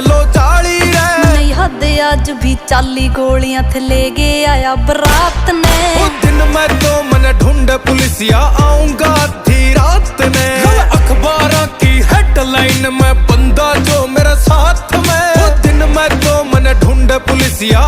लो चाली रे नहीं हद आज भी चाली गोलियां थे ले गया आया बरात ने। वो दिन मैं तो मन ढूंढ पुलिसिया आऊंगा आधी रात ने। अखबारों की हेडलाइन में बंदा जो मेरे साथ में। वो दिन मैं तो मन ढूंढ पुलिसिया